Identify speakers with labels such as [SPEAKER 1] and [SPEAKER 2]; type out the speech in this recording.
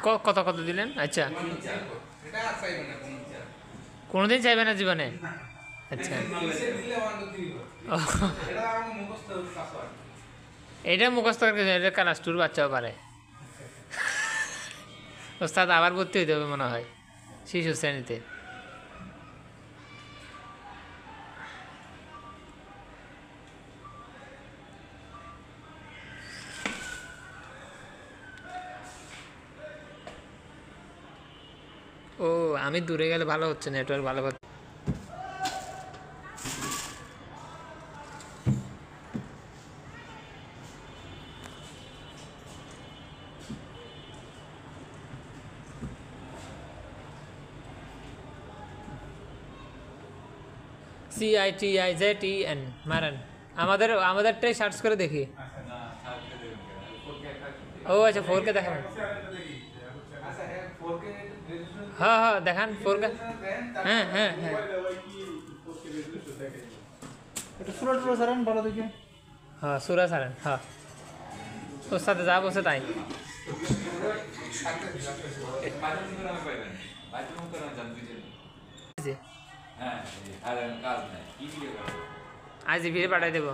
[SPEAKER 1] কত কত দিলেন? আচ্ছা, কোনোদিন চাইবে না জীবনে? আচ্ছা, ও, এটা মুখস্থ করে এটা ক্লাস টুর বাচ্চাও পারে। ওস্তাদ আবার ভর্তি হইতে হবে মনে হয় শিশু শ্রেণীতে। ও, আমি দূরে গেলে ভালো হচ্ছে, নেটওয়ার্ক ভালো হচ্ছে। CITIZEN মারেন, আমাদেরটাই সার্চ করে দেখি। ও আচ্ছা, 4K দেখাবেন? হ্যাঁ হ্যাঁ দেখান 4K। হ্যাঁ হ্যাঁ হ্যাঁ,
[SPEAKER 2] একটু সুরা টুরা সারেন ভালো দেখে।
[SPEAKER 1] হ্যাঁ সুরা সারেন, হ্যাঁ ওর সাথে যা বসে তাই। জি, আজ ভিড়ে পাঠাই দেবো।